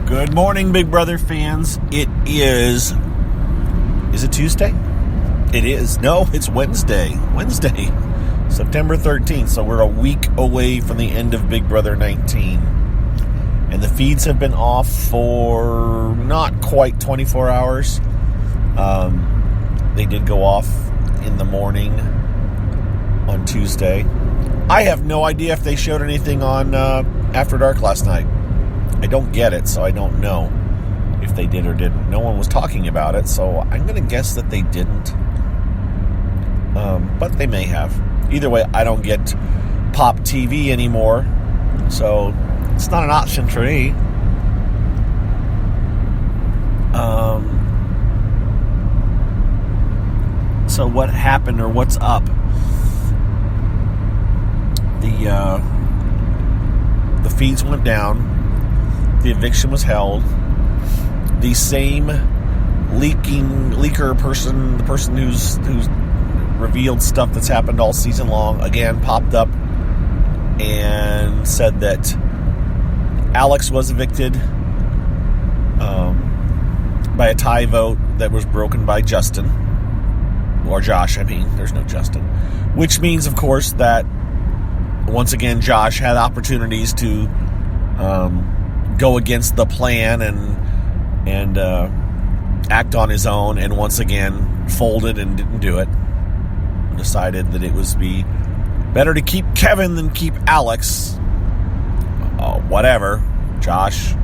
Good morning, Big Brother fans. It is it Tuesday? It is. No, it's Wednesday, September 13th. So we're a week away from the end of Big Brother 19. And the feeds have been off for not quite 24 hours. They did go off in the morning on Tuesday. I have no idea if they showed anything on After Dark last night. I don't get it, so I don't know if they did or didn't. No one was talking about it, so I'm going to guess that they didn't. But they may have. Either way, I don't get Pop TV anymore, so it's not an option for me. So what happened or what's up? The feeds went down. The eviction was held. The same leaker person, the person who's revealed stuff that's happened all season long, again popped up and said that Alex was evicted by a tie vote that was broken by Justin. Or Josh, I mean. There's no Justin. Which means, of course, that once again Josh had opportunities to go against the plan and act on his own, and once again folded and didn't do it. Decided that it was better to keep Kevin than keep Alex. Whatever, Josh.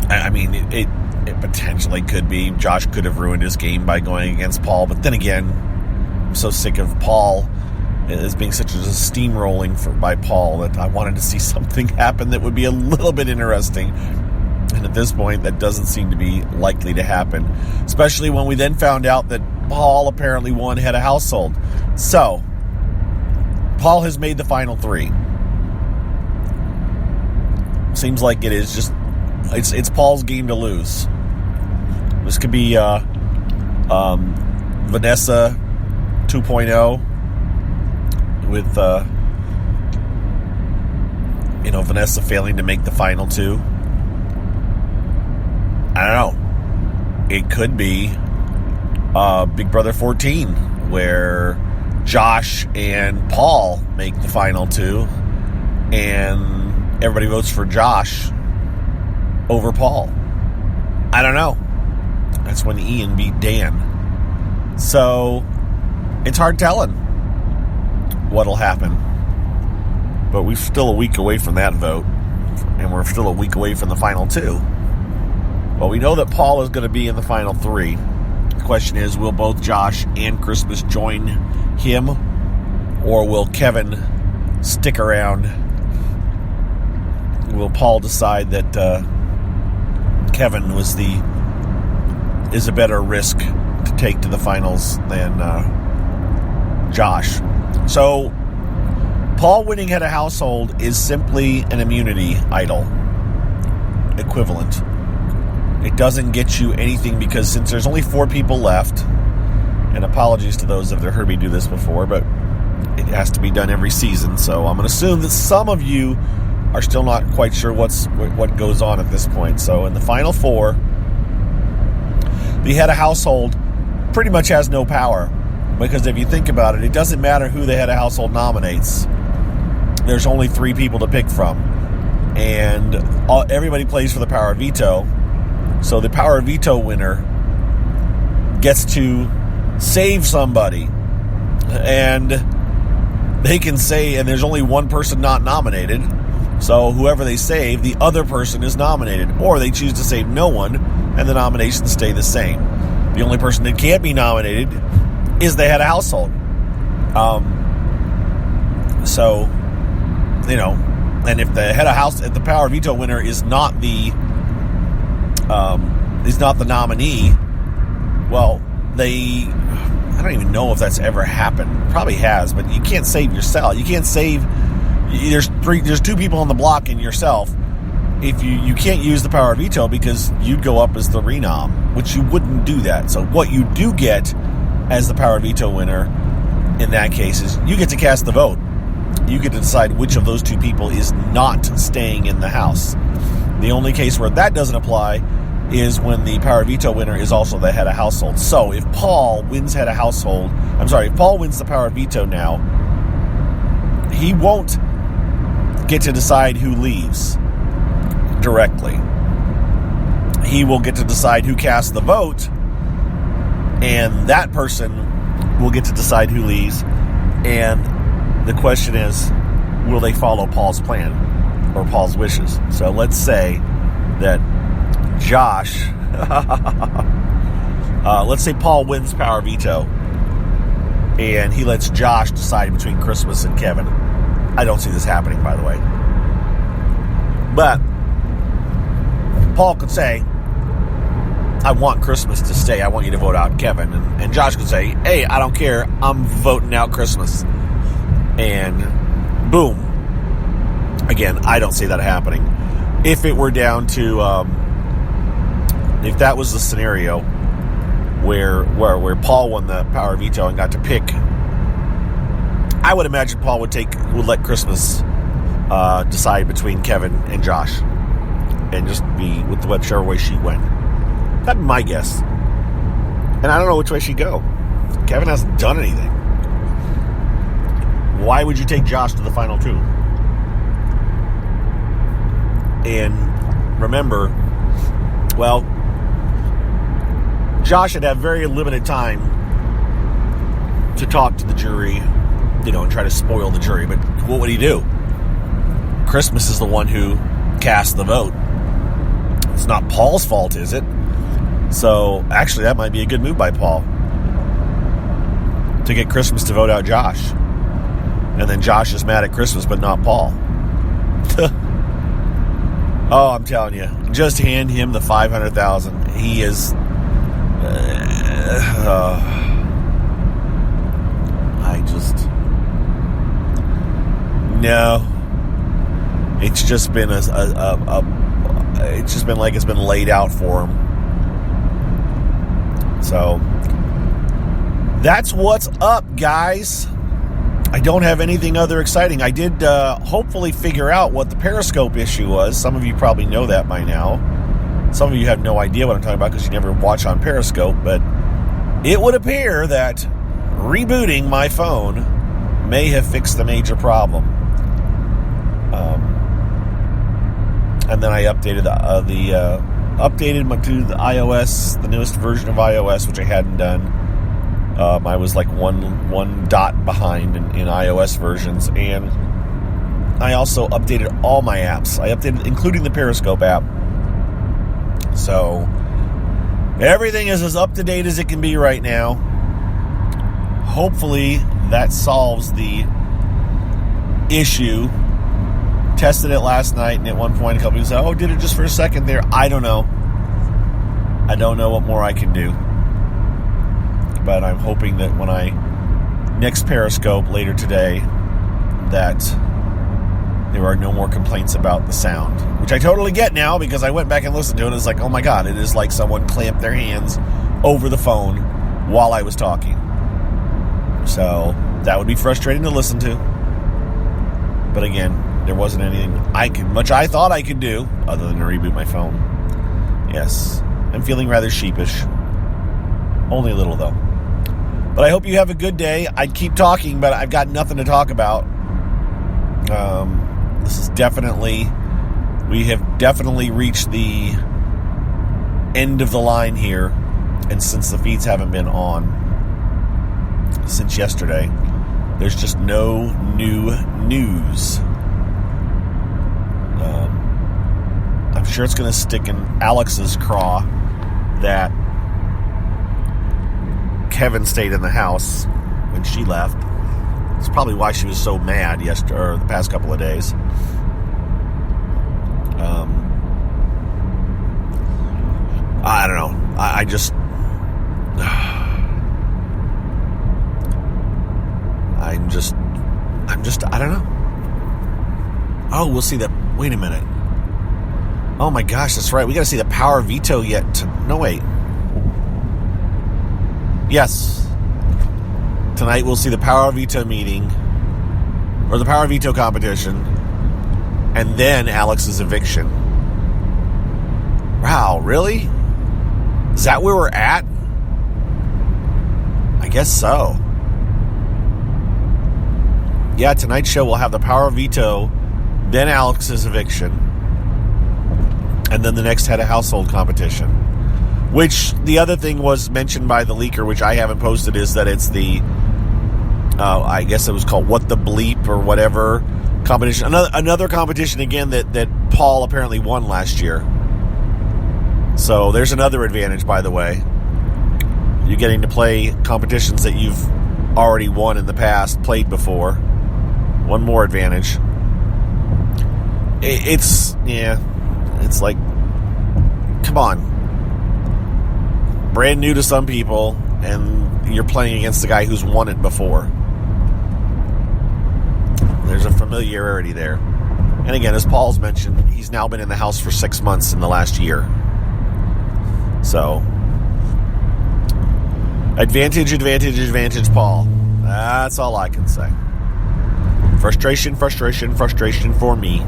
I mean, it potentially could be. Josh could have ruined his game by going against Paul, but then again, I'm so sick of Paul as being such a steamrolling by Paul that I wanted to see something happen that would be a little bit interesting. And at this point, that doesn't seem to be likely to happen. Especially when we then found out that Paul apparently won head of household. So, Paul has made the final three. Seems like it is just... It's Paul's game to lose. This could be Vanessa 2.0 with Vanessa failing to make the final two. I don't know. It could be Big Brother 14, where Josh and Paul make the final two, and everybody votes for Josh over Paul. I don't know. That's when Ian beat Dan. So, it's hard telling what'll happen. But we're still a week away from that vote, and we're still a week away from the final two. Well, we know that Paul is going to be in the final three. The question is, will both Josh and Christmas join him, or will Kevin stick around? Will Paul decide that Kevin is a better risk to take to the finals than Josh? So, Paul winning head of household is simply an immunity idol equivalent. It doesn't get you anything, because since there's only 4 people left, and apologies to those that have heard me do this before, but it has to be done every season, so I'm going to assume that some of you are still not quite sure what goes on at this point. So in the final 4, the head of household pretty much has no power, because if you think about it, it doesn't matter who the head of household nominates. There's only 3 people to pick from, and everybody plays for the power of veto. So the power of veto winner gets to save somebody, and they can say, and there's only one person not nominated, so whoever they save, the other person is nominated, or they choose to save no one, and the nominations stay the same. The only person that can't be nominated is the head of household. And if the head of house, if the power of veto winner is not the nominee, well, I don't even know if that's ever happened. Probably has, but you can't save yourself. You can't save. There's 2 people on the block and yourself. If you can't use the power of veto, because you'd go up as the renom, which you wouldn't do that. So what you do get as the power of veto winner in that case is you get to cast the vote. you get to decide which of those two people is not staying in the House. The only case where that doesn't apply is when the power of veto winner is also the head of household. So if Paul wins head of household, if Paul wins the power of veto now, he won't get to decide who leaves directly. He will get to decide who casts the vote, and that person will get to decide who leaves. And the question is, will they follow Paul's plan or Paul's wishes? So let's say that Josh, let's say Paul wins power veto, and he lets Josh decide between Christmas and Kevin. I don't see this happening, by the way. But Paul could say, I want Christmas to stay. I want you to vote out Kevin. And Josh could say, hey, I don't care. I'm voting out Christmas. And boom. Again, I don't see that happening. If it were down to, if that was the scenario where Paul won the power veto and got to pick, I would imagine Paul would let Christmas decide between Kevin and Josh, and just be with whichever way she went. That'd be my guess. And I don't know which way she'd go. Kevin hasn't done anything. Why would you take Josh to the final two? And remember, well, Josh would have very limited time to talk to the jury, and try to spoil the jury. But what would he do? Christmas is the one who cast the vote. It's not Paul's fault, is it? So, actually, that might be a good move by Paul, to get Christmas to vote out Josh. And then Josh is mad at Christmas, but not Paul. Oh, I'm telling you, just hand him the $500,000. He is... No. It's just been it's just been like it's been laid out for him. So that's what's up, guys. I don't have anything other exciting. I did hopefully figure out what the Periscope issue was. Some of you probably know that by now. Some of you have no idea what I'm talking about because you never watch on Periscope. But it would appear that rebooting my phone may have fixed the major problem. And then I updated to the iOS, the newest version of iOS, which I hadn't done. I was like one dot behind in iOS versions, and I also updated all my apps. I updated, including the Periscope app. So everything is as up to date as it can be right now. Hopefully that solves the issue. Tested it last night, and at one point a couple people said, oh, did it just for a second there? I don't know. I don't know what more I can do. But I'm hoping that when I next Periscope later today, that there are no more complaints about the sound. Which I totally get now, because I went back and listened to it, and it's like, oh my God, it is like someone clamped their hands over the phone while I was talking. So that would be frustrating to listen to. But again, there wasn't anything I thought I could do other than to reboot my phone. Yes, I'm feeling rather sheepish. Only a little, though. But I hope you have a good day. I'd keep talking, but I've got nothing to talk about. This is we have definitely reached the end of the line here. And since the feeds haven't been on since yesterday, there's just no new news. I'm sure it's going to stick in Alex's craw that Kevin stayed in the house when she left. It's probably why she was so mad the past couple of days. I don't know. I don't know. Oh, we'll see that. Wait a minute. Oh my gosh, that's right. We got to see the power veto yet. No, wait. Yes. Tonight we'll see the power veto meeting. or the power veto competition, and then Alex's eviction. Wow, really? Is that where we're at? I guess so. Yeah, tonight's show will have the power veto, then Alex's eviction, and then the next head of household competition. Which, the other thing was mentioned by the leaker, which I haven't posted, is that it's the, I guess it was called What the Bleep or whatever competition. Another competition, again, that Paul apparently won last year. So there's another advantage, by the way. You're getting to play competitions that you've already won in the past, played before. One more advantage. It's like, come on. Brand new to some people, and you're playing against the guy who's won it before. There's a familiarity there. And again, as Paul's mentioned, he's now been in the house for 6 months in the last year. So, advantage, Paul. That's all I can say. Frustration for me.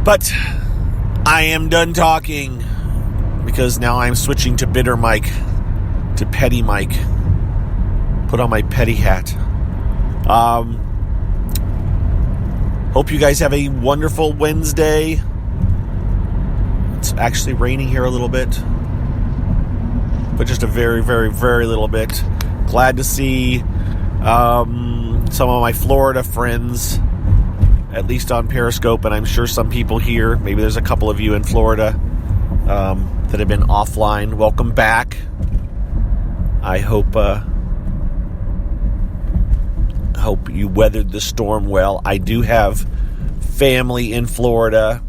But I am done talking, because now I'm switching to bitter Mike, to petty Mike. Put on my petty hat. Hope you guys have a wonderful Wednesday. It's actually raining here a little bit, but just a very, very, very little bit. Glad to see some of my Florida friends, at least on Periscope, and I'm sure some people here, maybe there's a couple of you in Florida that have been offline. Welcome back. I hope you weathered the storm well. I do have family in Florida,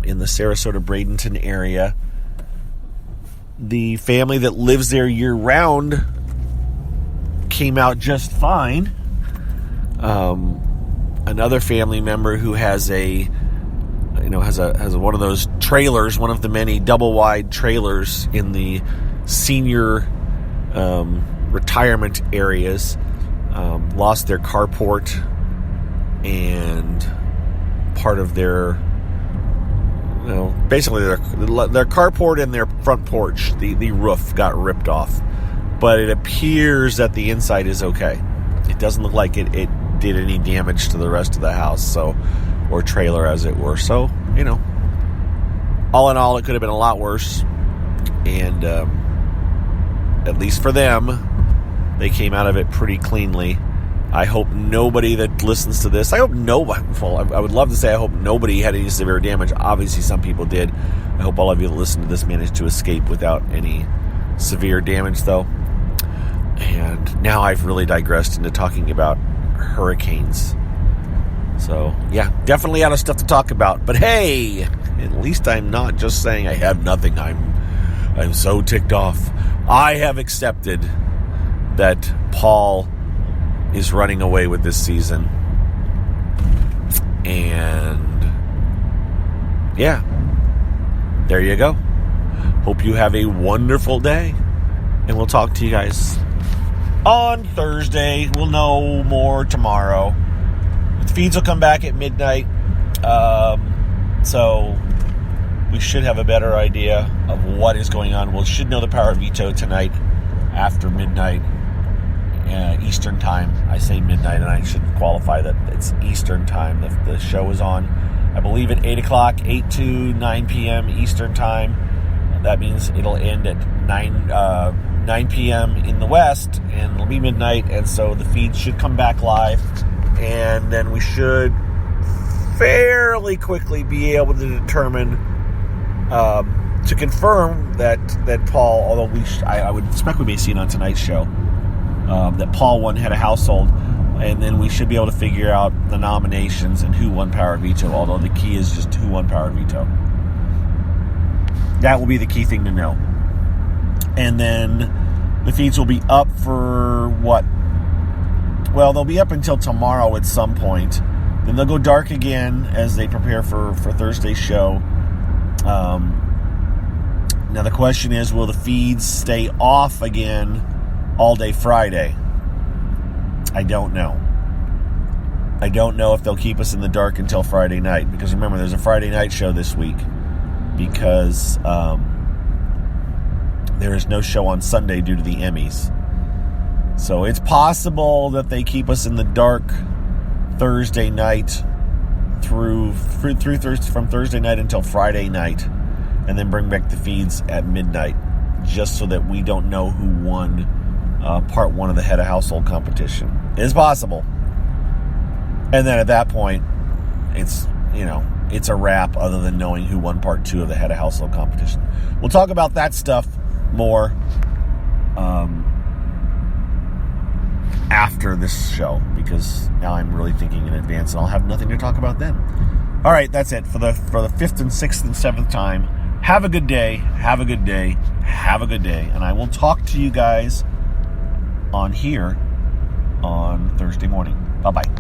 in the Sarasota, Bradenton area. The family that lives there year-round came out just fine. Another family member who has has one of those trailers, one of the many double-wide trailers in the senior retirement areas, lost their carport and part of their, basically their carport and their front porch, the roof got ripped off. But it appears that the inside is okay. It doesn't look like it did any damage to the rest of the house, or trailer, as it were. So, all in all, it could have been a lot worse. And at least for them, they came out of it pretty cleanly. I hope nobody that listens to this, I would love to say I hope nobody had any severe damage. Obviously, some people did. I hope all of you that listen to this managed to escape without any severe damage, though. And now I've really digressed into talking about hurricanes. So, yeah, definitely out of stuff to talk about. But hey, at least I'm not just saying I have nothing. I'm so ticked off. I have accepted that Paul is running away with this season. And yeah, there you go. Hope you have a wonderful day. And we'll talk to you guys on Thursday. We'll know more tomorrow. The feeds will come back at midnight. So we should have a better idea of what is going on. We should know the power veto tonight after midnight Eastern time. I say midnight, and I should qualify that it's Eastern time. The show is on, I believe, at 8 o'clock, 8 to 9 p.m. Eastern time. That means it'll end at 9 p.m. in the West, and it'll be midnight, and so the feed should come back live, and then we should fairly quickly be able to determine, to confirm that Paul, although I would expect we may see it on tonight's show, that Paul won head of household, and then we should be able to figure out the nominations and who won power veto, although the key is just who won power veto. That will be the key thing to know. And then the feeds will be up for what? Well, they'll be up until tomorrow at some point. Then they'll go dark again as they prepare for Thursday's show. Now the question is, will the feeds stay off again all day Friday? I don't know. I don't know if they'll keep us in the dark until Friday night, because remember, there's a Friday night show this week, because there is no show on Sunday due to the Emmys. So it's possible that they keep us in the dark Thursday night through from Thursday night until Friday night, and then bring back the feeds at midnight, just so that we don't know who won part one of the Head of Household competition. It is possible. And then at that point, it's a wrap, other than knowing who won part two of the Head of Household competition. We'll talk about that stuff more after this show, because now I'm really thinking in advance, and I'll have nothing to talk about then. All right, that's it for the fifth and sixth and seventh time. Have a good day. Have a good day. Have a good day, and I will talk to you guys on here on Thursday morning. Bye-bye.